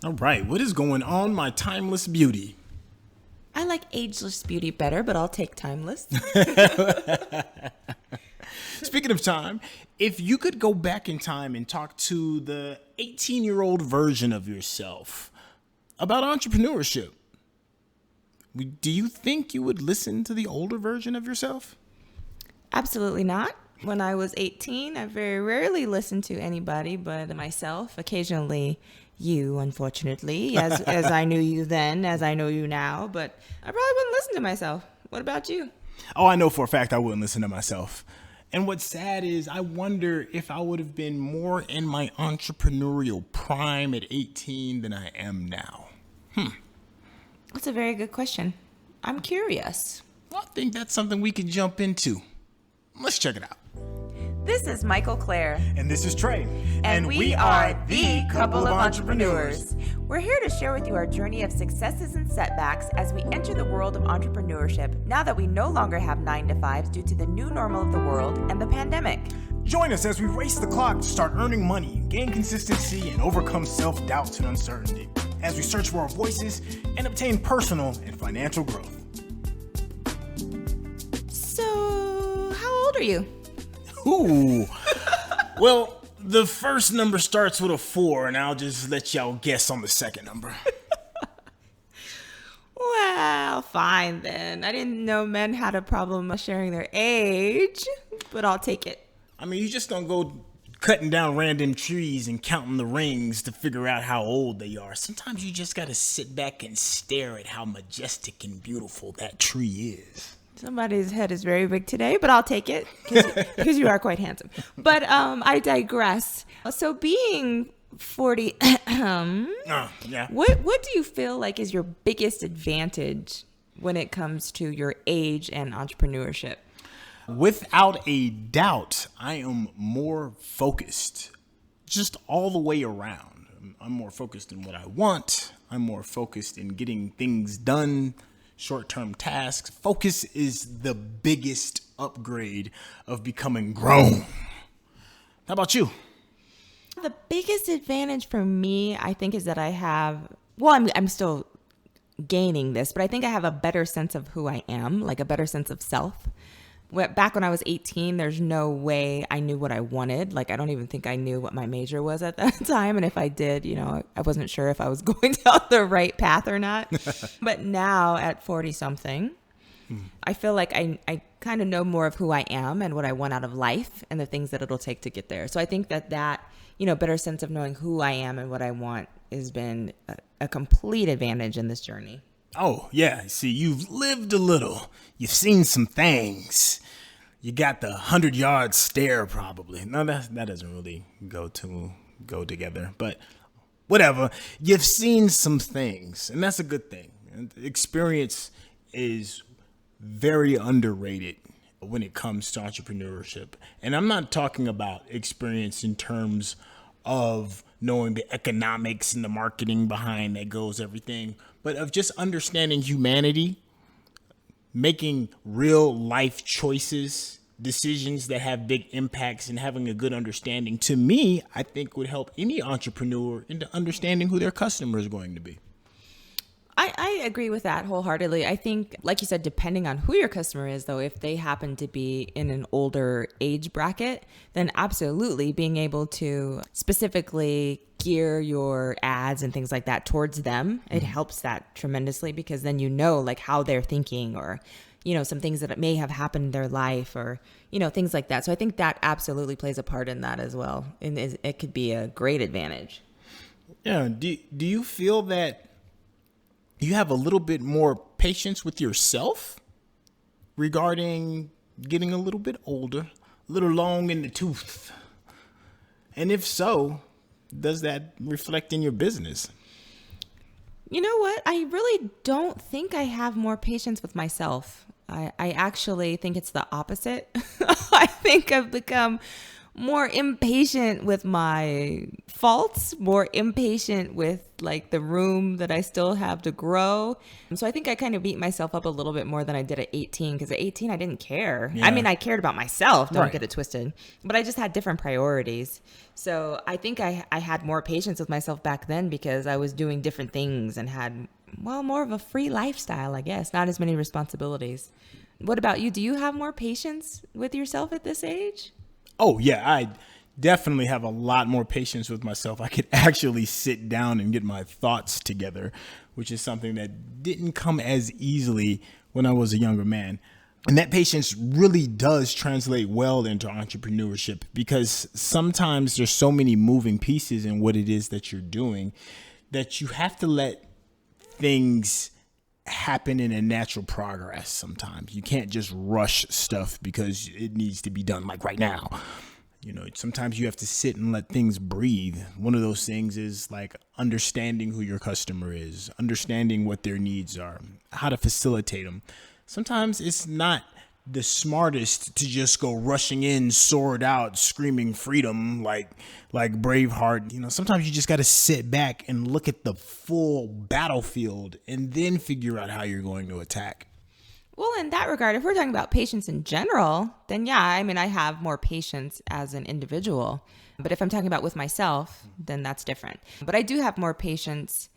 All right, what is going on, my timeless beauty? I like ageless beauty better, but I'll take timeless. Speaking of time, if you could go back in time and talk to the 18-year-old version of yourself about entrepreneurship, do you think you would listen to the older version of yourself? Absolutely not. When I was 18, I very rarely listened to anybody but myself. Occasionally you, unfortunately, as I knew you then, as I know you now. But I probably wouldn't listen to myself. What about you? Oh, I know for a fact I wouldn't listen to myself. And what's sad is I wonder if I would have been more in my entrepreneurial prime at 18 than I am now. That's a very good question. I'm curious. Well, I think that's something we can jump into. Let's check it out. This is Mikel-Claire. And this is Trey. And we are the couple of entrepreneurs. We're here to share with you our journey of successes and setbacks as we enter the world of entrepreneurship now that we no longer have 9-to-5s due to the new normal of the world and the pandemic. Join us as we race the clock to start earning money, gain consistency, and overcome self-doubts and uncertainty as we search for our voices and obtain personal and financial growth. So, how old are you? Ooh. Well, the first number starts with a 4, and I'll just let y'all guess on the second number. Well, fine then. I didn't know men had a problem sharing their age, but I'll take it. I mean, you just don't go cutting down random trees and counting the rings to figure out how old they are. Sometimes you just got to sit back and stare at how majestic and beautiful that tree is. Somebody's head is very big today, but I'll take it because you are quite handsome. But I digress. So being 40, yeah. what do you feel like is your biggest advantage when it comes to your age and entrepreneurship? Without a doubt, I am more focused, just all the way around. I'm more focused in what I want. I'm more focused in getting things done, short-term tasks. Focus is the biggest upgrade of becoming grown. How about you? The biggest advantage for me, I think, is that I have, well, I'm still gaining this, but I think I have a better sense of who I am, like a better sense of self. Back when I was 18, there's no way I knew what I wanted. Like, I don't even think I knew what my major was at that time. And if I did, I wasn't sure if I was going down the right path or not. But now at 40 something, I feel like I kind of know more of who I am and what I want out of life and the things that it'll take to get there. So I think that better sense of knowing who I am and what I want has been a complete advantage in this journey. Oh, yeah. See, you've lived a little. You've seen some things. You got the 100-yard stare, probably. No, that doesn't really go together. But whatever. You've seen some things, and that's a good thing. Experience is very underrated when it comes to entrepreneurship. And I'm not talking about experience in terms of knowing the economics and the marketing behind that goes everything, but of just understanding humanity, making real life choices, decisions that have big impacts, and having a good understanding, to me, I think would help any entrepreneur into understanding who their customer is going to be. I agree with that wholeheartedly. I think, like you said, depending on who your customer is, though, if they happen to be in an older age bracket, then absolutely being able to specifically gear your ads and things like that towards them, it helps that tremendously, because then like how they're thinking, or some things that may have happened in their life, or things like that. So I think that absolutely plays a part in that as well, and it could be a great advantage. Yeah. Do you feel that you have a little bit more patience with yourself regarding getting a little bit older, a little long in the tooth? And if so, does that reflect in your business? You know what? I really don't think I have more patience with myself. I actually think it's the opposite. I think I've become more impatient with my faults, more impatient with like the room that I still have to grow. So I think I kind of beat myself up a little bit more than I did at 18, because at 18 I didn't care. Yeah. I mean, I cared about myself, don't Right. get it twisted, but I just had different priorities. So I think I had more patience with myself back then because I was doing different things and had, well, more of a free lifestyle, I guess, not as many responsibilities. What about you? Do you have more patience with yourself at this age? Oh, yeah, I definitely have a lot more patience with myself. I could actually sit down and get my thoughts together, which is something that didn't come as easily when I was a younger man. And that patience really does translate well into entrepreneurship, because sometimes there's so many moving pieces in what it is that you're doing that you have to let things happen in a natural progress. Sometimes you can't just rush stuff because it needs to be done like right now. You know, sometimes you have to sit and let things breathe. One of those things is like understanding who your customer is, understanding what their needs are, how to facilitate them. Sometimes it's not the smartest to just go rushing in, sword out, screaming freedom like Braveheart. You know, sometimes you just got to sit back and look at the full battlefield and then figure out how you're going to attack. Well, in that regard, if we're talking about patience in general, then yeah, I mean, I have more patience as an individual. But if I'm talking about with myself, then that's different. But I do have more patience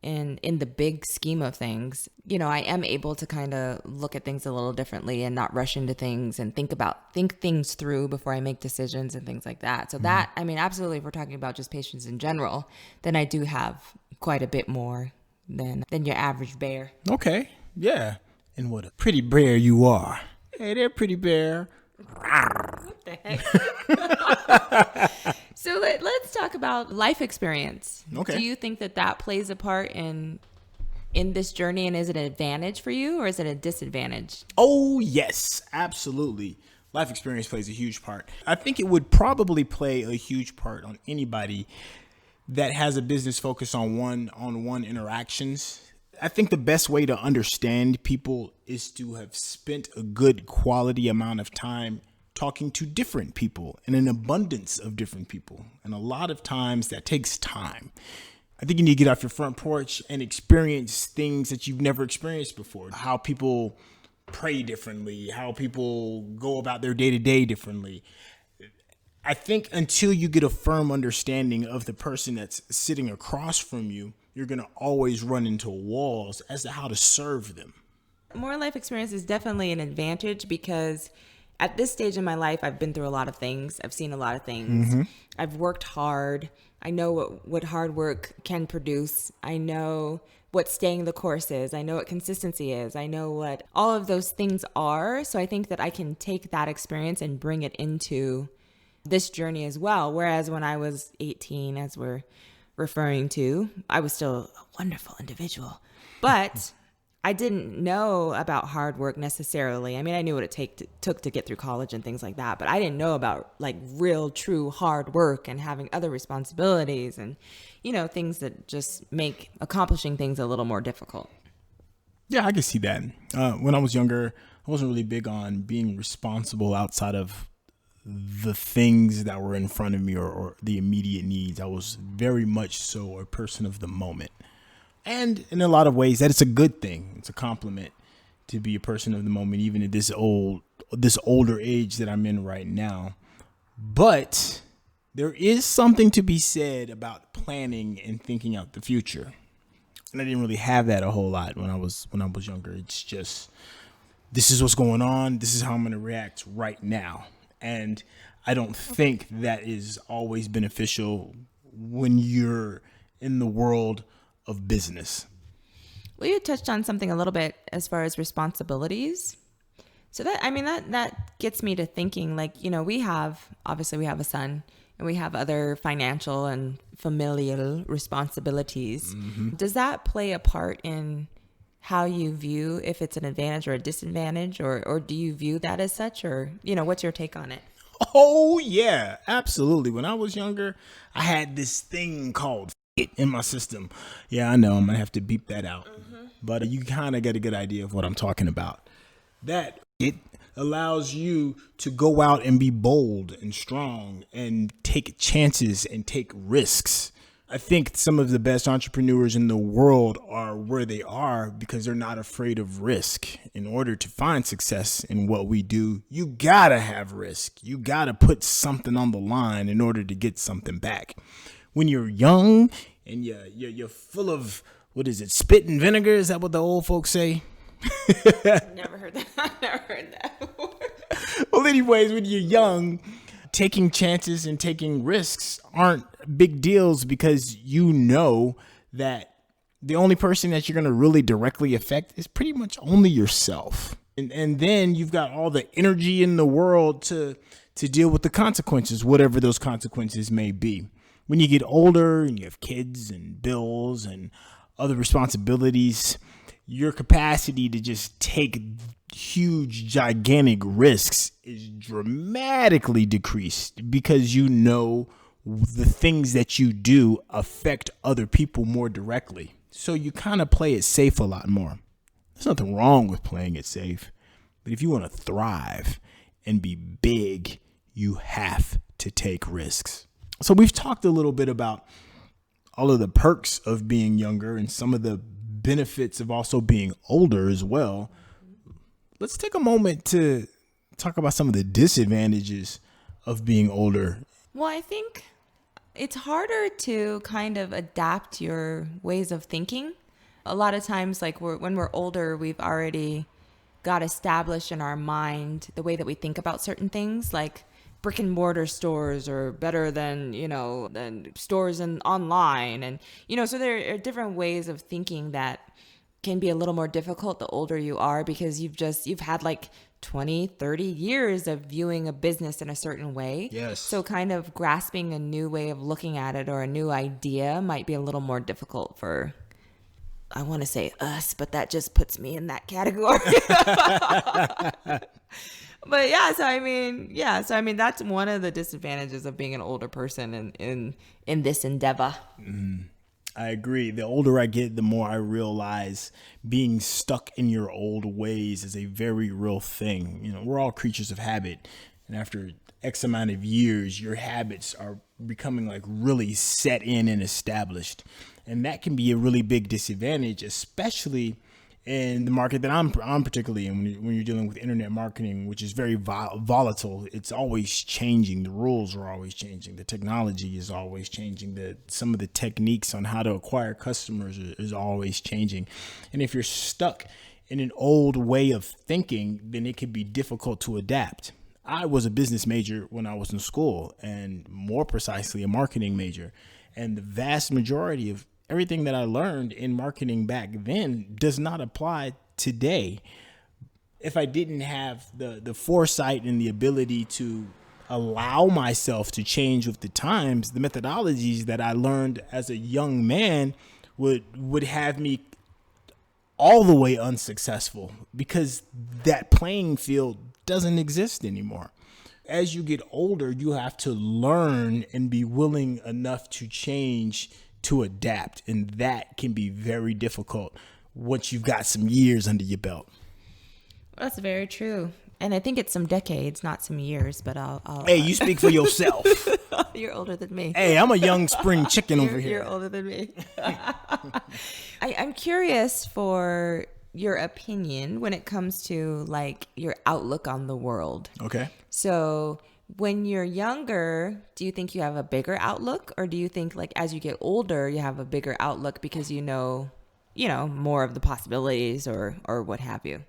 in the big scheme of things. You know, I am able to kind of look at things a little differently and not rush into things and think things through before I make decisions and things like that. So that, I mean, absolutely, if we're talking about just patience in general, then I do have quite a bit more than your average bear. Okay, yeah. And what a pretty bear you are. Hey there, pretty bear. What the heck? So let's talk about life experience. Okay. Do you think that plays a part in this journey, and is it an advantage for you or is it a disadvantage? Oh, yes, absolutely. Life experience plays a huge part. I think it would probably play a huge part on anybody that has a business focus on one-on-one interactions. I think the best way to understand people is to have spent a good quality amount of time talking to different people and an abundance of different people. And a lot of times that takes time. I think you need to get off your front porch and experience things that you've never experienced before. How people pray differently, how people go about their day-to-day differently. I think until you get a firm understanding of the person that's sitting across from you, you're going to always run into walls as to how to serve them. More life experience is definitely an advantage because at this stage in my life, I've been through a lot of things. I've seen a lot of things. Mm-hmm. I've worked hard. I know what hard work can produce. I know what staying the course is. I know what consistency is. I know what all of those things are. So I think that I can take that experience and bring it into this journey as well. Whereas when I was 18, as we're referring to, I was still a wonderful individual, but I didn't know about hard work necessarily. I mean, I knew what it took to get through college and things like that, but I didn't know about like real, true hard work and having other responsibilities and, you know, things that just make accomplishing things a little more difficult. Yeah, I can see that. When I was younger, I wasn't really big on being responsible outside of the things that were in front of me or the immediate needs. I was very much so a person of the moment. And in a lot of ways, that it's a good thing. It's a compliment to be a person of the moment, even at this older age that I'm in right now. But there is something to be said about planning and thinking out the future. And I didn't really have that a whole lot when I was younger. It's just, this is what's going on. This is how I'm going to react right now. And I don't think that is always beneficial when you're in the world of business. Well, you touched on something a little bit as far as responsibilities. So that gets me to thinking, like, you know, we have a son and we have other financial and familial responsibilities. Mm-hmm. Does that play a part in how you view if it's an advantage or a disadvantage, or do you view that as such, or, you know, what's your take on it? Oh, yeah, absolutely. When I was younger, I had this thing called it in my system. Yeah, I know I'm going to have to beep that out. Mm-hmm. But you kind of get a good idea of what I'm talking about. That it allows you to go out and be bold and strong and take chances and take risks. I think some of the best entrepreneurs in the world are where they are because they're not afraid of risk. In order to find success in what we do, you gotta have risk. You gotta put something on the line in order to get something back. When you're young and you're full of, what is it, spit and vinegar? Is that what the old folks say? Never heard that. Never heard that. Well, anyways, when you're young, taking chances and taking risks aren't big deals because you know that the only person that you're going to really directly affect is pretty much only yourself. And then you've got all the energy in the world to deal with the consequences, whatever those consequences may be. When you get older and you have kids and bills and other responsibilities, your capacity to just take huge, gigantic risks is dramatically decreased because you know the things that you do affect other people more directly. So you kind of play it safe a lot more. There's nothing wrong with playing it safe. But if you want to thrive and be big, you have to take risks. So we've talked a little bit about all of the perks of being younger and some of the benefits of also being older as well. Let's take a moment to talk about some of the disadvantages of being older. Well, I think it's harder to kind of adapt your ways of thinking. A lot of times, like when we're older, we've already got established in our mind the way that we think about certain things, like brick and mortar stores are better than, than stores online. And, so there are different ways of thinking that can be a little more difficult the older you are because you've had like 20, 30 years of viewing a business in a certain way. Yes. So kind of grasping a new way of looking at it or a new idea might be a little more difficult for, I want to say us, but that just puts me in that category. But so I mean, that's one of the disadvantages of being an older person in this endeavor. Mm-hmm. I agree. The older I get, the more I realize being stuck in your old ways is a very real thing. We're all creatures of habit. And after X amount of years, your habits are becoming like really set in and established. And that can be a really big disadvantage, especially in the market that I'm particularly in, when you're dealing with internet marketing, which is very volatile. It's always changing. The rules are always changing. The technology is always changing. Some of the techniques on how to acquire customers is always changing. And if you're stuck in an old way of thinking, then it can be difficult to adapt. I was a business major when I was in school, and more precisely a marketing major. And the vast majority of everything that I learned in marketing back then does not apply today. If I didn't have the foresight and the ability to allow myself to change with the times, the methodologies that I learned as a young man would have me all the way unsuccessful because that playing field doesn't exist anymore. As you get older, you have to learn and be willing enough to change, to adapt. And that can be very difficult once you've got some years under your belt. That's very true. And I think it's some decades, not some years, but I'll Hey, you speak for yourself. You're older than me. Hey, I'm a young spring chicken over here. You're older than me. I'm curious for your opinion when it comes to like your outlook on the world. Okay. So when you're younger, do you think you have a bigger outlook, or do you think like as you get older, you have a bigger outlook because you know more of the possibilities or what have you?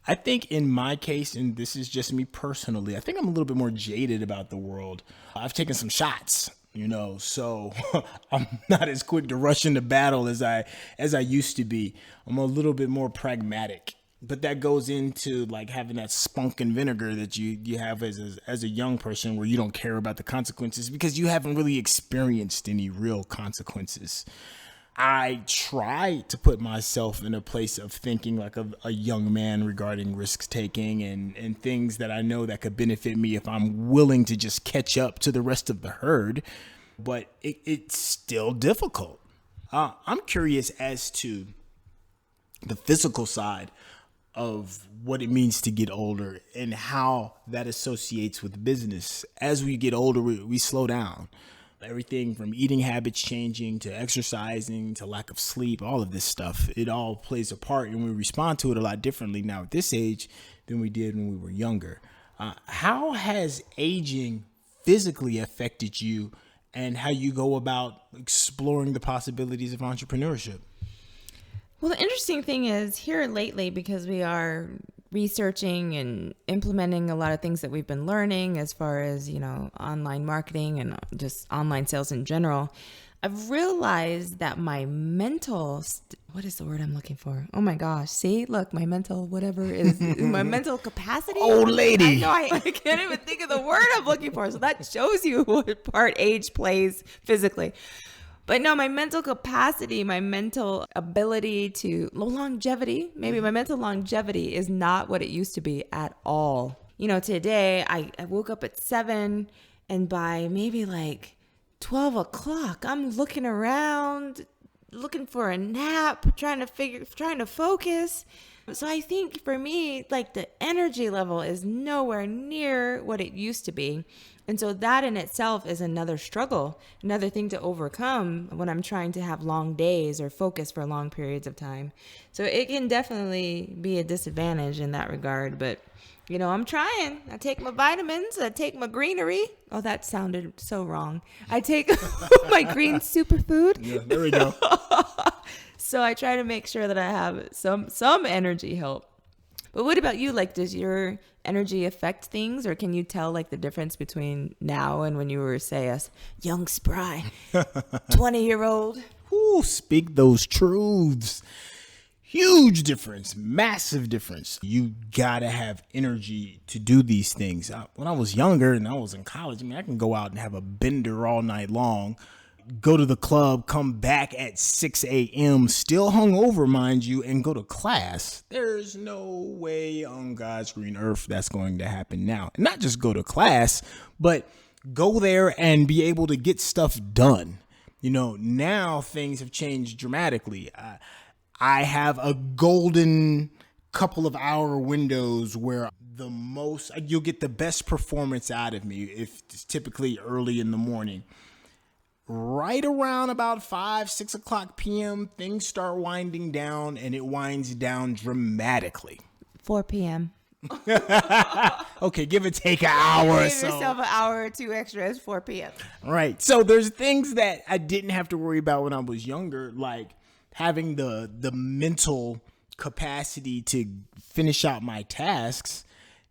I think in my case, and this is just me personally, I think I'm a little bit more jaded about the world. I've taken some shots, so I'm not as quick to rush into battle as I used to be. I'm a little bit more pragmatic. But that goes into like having that spunk and vinegar that you have as a young person, where you don't care about the consequences because you haven't really experienced any real consequences. I try to put myself in a place of thinking like a young man regarding risk taking and things that I know that could benefit me if I'm willing to just catch up to the rest of the herd. But it's still difficult. I'm curious as to the physical side of what it means to get older and how that associates with business. As we get older, we slow down. Everything from eating habits changing to exercising to lack of sleep, all of this stuff, it all plays a part, and we respond to it a lot differently now at this age than we did when we were younger. How has aging physically affected you and how you go about exploring the possibilities of entrepreneurship? Well, the interesting thing is here lately, because we are researching and implementing a lot of things that we've been learning as far as, online marketing and just online sales in general, I've realized that my mental, what is the word I'm looking for? Oh my gosh. See, look, my mental, whatever is my mental capacity. Old lady. I know, I can't even think of the word I'm looking for. So that shows you what part age plays physically. But no, my mental capacity, my mental ability to longevity, maybe my mental longevity is not what it used to be at all. Today I woke up at 7 and by maybe like 12 o'clock, I'm looking around, looking for a nap, trying to focus. So I think for me, like the energy level is nowhere near what it used to be. And so that in itself is another struggle, another thing to overcome when I'm trying to have long days or focus for long periods of time. So it can definitely be a disadvantage in that regard. But, I'm trying. I take my vitamins. I take my greenery. Oh, that sounded so wrong. I take my green superfood. Yeah, there we go. So I try to make sure that I have some energy help. But what about you? Like, does your energy affect things, or can you tell like the difference between now and when you were, say, a young, spry 20-year-old? Ooh, speak those truths. Huge difference, massive difference. You gotta have energy to do these things. When I was younger and I was in college, I can go out and have a bender all night long, go to the club, come back at 6 a.m., still hungover, mind you, and go to class. There's no way on God's green earth that's going to happen now. And not just go to class, but go there and be able to get stuff done. Now things have changed dramatically. I have a golden couple of hour windows where you'll get the best performance out of me if it's typically early in the morning. Right around about 6 o'clock p.m., things start winding down, and it winds down dramatically. 4 p.m. Okay, give or take an hour or so. Give yourself an hour or two extra. It's 4 p.m. Right. So there's things that I didn't have to worry about when I was younger, like having the mental capacity to finish out my tasks.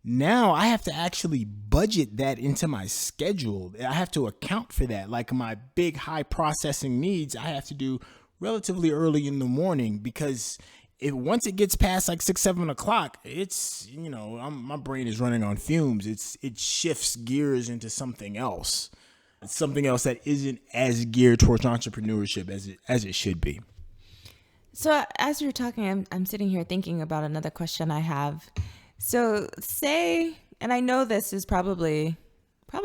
Now I have to actually budget that into my schedule. I have to account for that. Like my big high processing needs, I have to do relatively early in the morning, because once it gets past like 6, 7 o'clock, it's, my brain is running on fumes. It shifts gears into something else. It's something else that isn't as geared towards entrepreneurship as it should be. So as you're talking, I'm sitting here thinking about another question I have. So say, and I know this is probably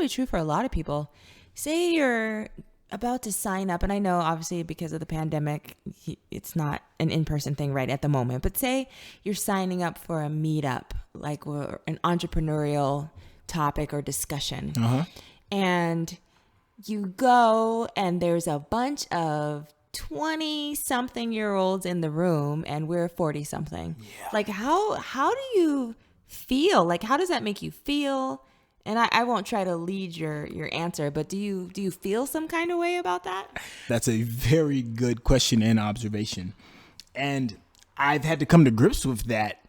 true for a lot of people, say you're about to sign up, and I know obviously because of the pandemic, it's not an in-person thing right at the moment, but say you're signing up for a meetup, like an entrepreneurial topic or discussion, and you go and there's a bunch of 20-something-year-olds in the room and we're 40-something. Yeah. Like how do you feel? Like how does that make you feel? And I won't try to lead your answer, but do you feel some kind of way about that? That's a very good question and observation. And I've had to come to grips with that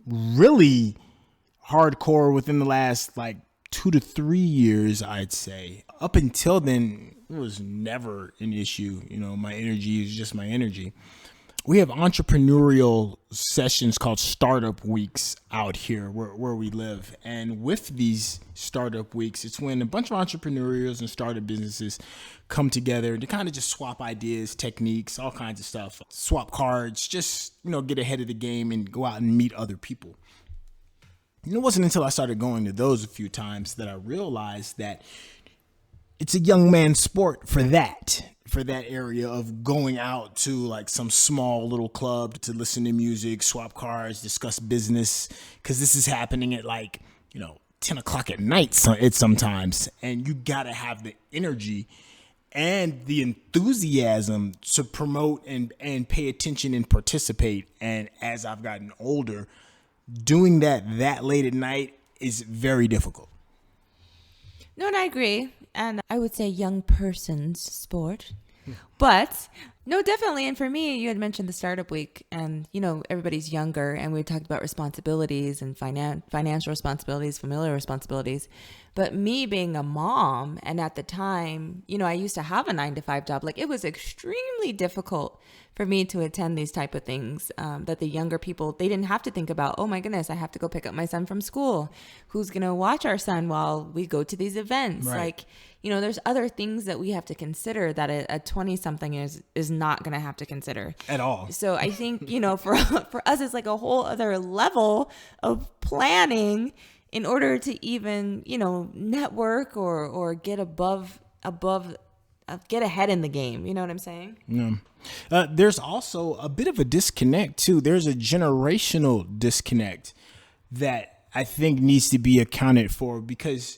really hardcore within the last like 2 to 3 years, I'd say. Up until then, it was never an issue. My energy is just my energy. We have entrepreneurial sessions called startup weeks out here where we live. And with these startup weeks, it's when a bunch of entrepreneurs and startup businesses come together to kind of just swap ideas, techniques, all kinds of stuff, swap cards, just, get ahead of the game and go out and meet other people. It wasn't until I started going to those a few times that I realized that it's a young man's sport for that area of going out to like some small little club to listen to music, swap cars, discuss business. Cause this is happening at like, 10 o'clock at night. So it's sometimes, and you gotta have the energy and the enthusiasm to promote and pay attention and participate. And as I've gotten older, doing that late at night is very difficult. No, and I agree. And I would say young person's sport. But no, definitely. And for me, you had mentioned the startup week and, everybody's younger and we talked about responsibilities and financial responsibilities, familial responsibilities. But me being a mom, and at the time, I used to have a 9-to-5 job. Like, it was extremely difficult for me to attend these type of things that the younger people, they didn't have to think about, oh my goodness, I have to go pick up my son from school. Who's going to watch our son while we go to these events? Right. Like, there's other things that we have to consider that a 20-something is not going to have to consider. At all. So I think, for us, it's like a whole other level of planning in order to even, network or get get ahead in the game. You know what I'm saying? Yeah. There's also a bit of a disconnect too. There's a generational disconnect that I think needs to be accounted for, because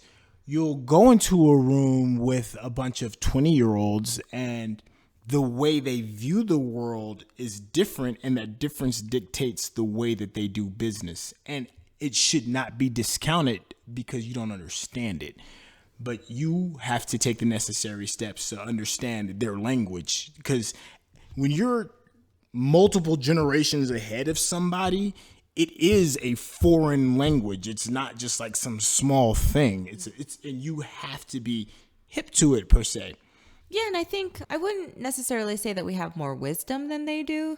you'll go into a room with a bunch of 20-year-olds and the way they view the world is different, and that difference dictates the way that they do business. And it should not be discounted because you don't understand it. But you have to take the necessary steps to understand their language. Because when you're multiple generations ahead of somebody, it is a foreign language. It's not just like some small thing. It's and you have to be hip to it, per se. Yeah, and I think I wouldn't necessarily say that we have more wisdom than they do.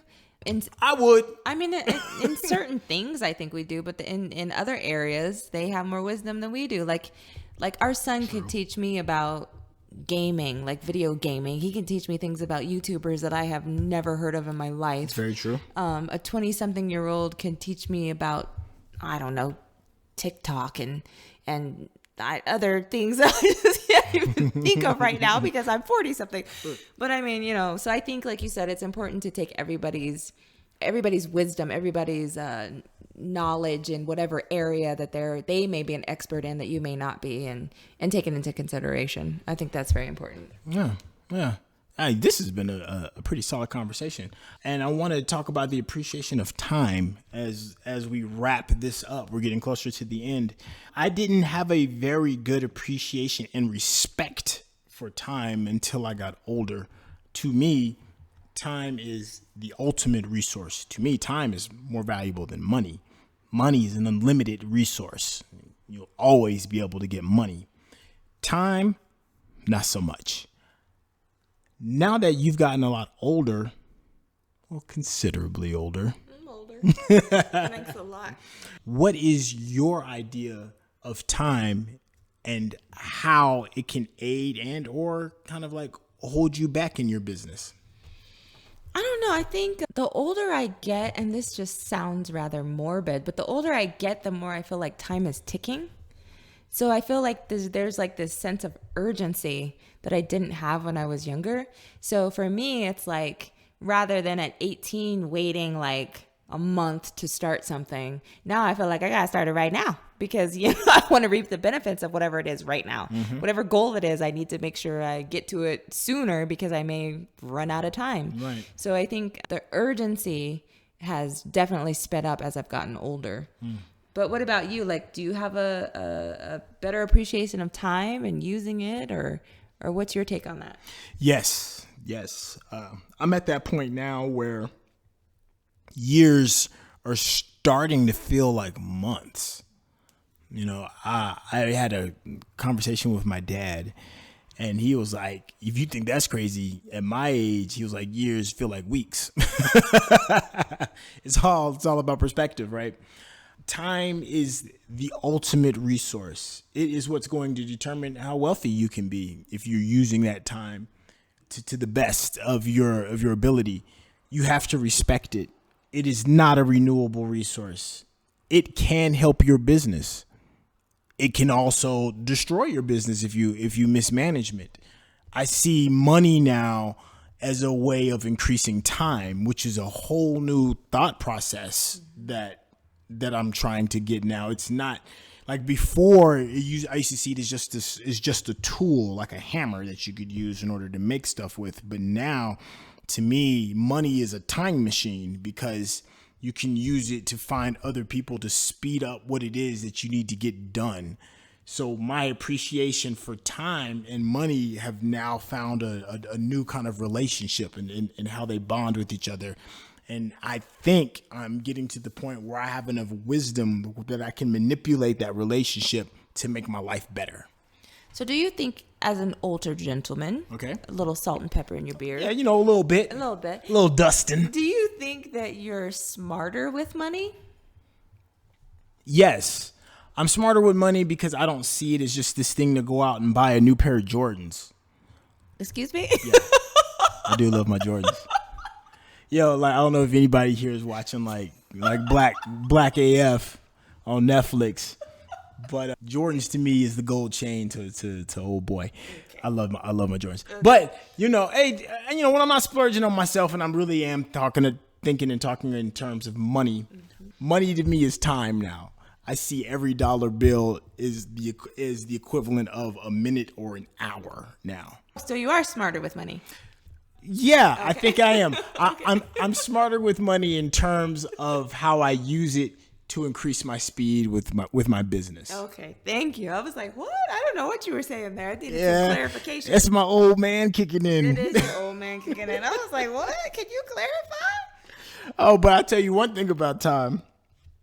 I would. I mean, in certain things, I think we do, but in other areas, they have more wisdom than we do. Like our son could teach me about gaming, like video gaming. He can teach me things about YouTubers that I have never heard of in my life. It's very true. A 20-something-year-old can teach me about, I don't know, TikTok and other things that I just can't even think of right now because I'm 40-something. But I mean, so I think, like you said, it's important to take everybody's wisdom, everybody's knowledge in whatever area that they may be an expert in that you may not be, and take it into consideration. I think that's very important. Yeah. This has been a pretty solid conversation, and I want to talk about the appreciation of time as we wrap this up. We're getting closer to the end. I didn't have a very good appreciation and respect for time until I got older. To me, time is the ultimate resource. To me, time is more valuable than money. Money is an unlimited resource. You'll always be able to get money. Time, not so much. Now that you've gotten a lot older, well, considerably older. I'm older. Thanks a lot. What is your idea of time and how it can aid and or kind of like hold you back in your business? I don't know. I think the older I get, and this just sounds rather morbid, but the older I get, the more I feel like time is ticking. So I feel like there's like this sense of urgency that I didn't have when I was younger. So for me, it's like, rather than at 18 waiting like a month to start something, now I feel like I got to start it right now, because I want to reap the benefits of whatever it is right now. Mm-hmm. Whatever goal it is, I need to make sure I get to it sooner because I may run out of time. Right. So I think the urgency has definitely sped up as I've gotten older. But what about you? Like, do you have a better appreciation of time and using it, or what's your take on that? Yes. I'm at that point now where years are starting to feel like months. I had a conversation with my dad, and he was like, if you think that's crazy, at my age, he was like, years feel like weeks. It's all about perspective, right? Time is the ultimate resource. It is what's going to determine how wealthy you can be if you're using that time to the best of your ability. You have to respect it. It is not a renewable resource. It can help your business. it can also destroy your business if you mismanage it. I see money now as a way of increasing time, which is a whole new thought process that I'm trying to get now. It's not like before. I used to see it as just a tool, like a hammer that you could use in order to make stuff with. But now, to me, money is a time machine because you can use it to find other people to speed up what it is that you need to get done. So my appreciation for time and money have now found a new kind of relationship in how they bond with each other. And I think I'm getting to the point where I have enough wisdom that I can manipulate that relationship to make my life better. So do you think, as an older gentleman, okay, a little salt and pepper in your beard? Yeah, a little bit. A little dusting. Do you think that you're smarter with money? Yes. I'm smarter with money because I don't see it as just this thing to go out and buy a new pair of Jordans. Excuse me? Yeah. I do love my Jordans. Yo, like, I don't know if anybody here is watching like Black AF on Netflix, but Jordans to me is the gold chain to old boy. Okay. I love my Jordans. Okay. But hey, when I'm not splurging on myself and I really am thinking in terms of money, money to me is time now. I see every dollar bill is the equivalent of a minute or an hour now. So you are smarter with money. Yeah, okay. I think I am. I'm smarter with money in terms of how I use it to increase my speed with my business. Okay, thank you. I was like, what? I don't know what you were saying there. I needed some clarification. That's my old man kicking in. It is your old man kicking in. I was like, what? Can you clarify? Oh, but I'll tell you one thing about time.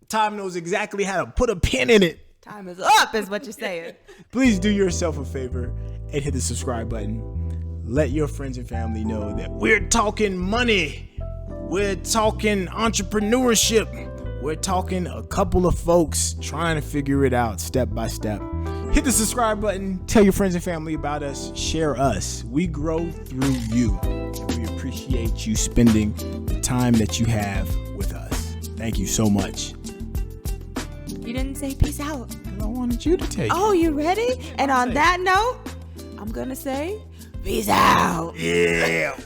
Time knows exactly how to put a pin in it. Time is up, is what you're saying. Please do yourself a favor and hit the subscribe button. Let your friends and family know that we're talking money. We're talking entrepreneurship. We're talking a couple of folks trying to figure it out step by step. Hit the subscribe button. Tell your friends and family about us. Share us. We grow through you. We appreciate you spending the time that you have with us. Thank you so much. You didn't say peace out. I wanted you to take it. Oh, you ready? And on that note, I'm going to say peace out. Yeah.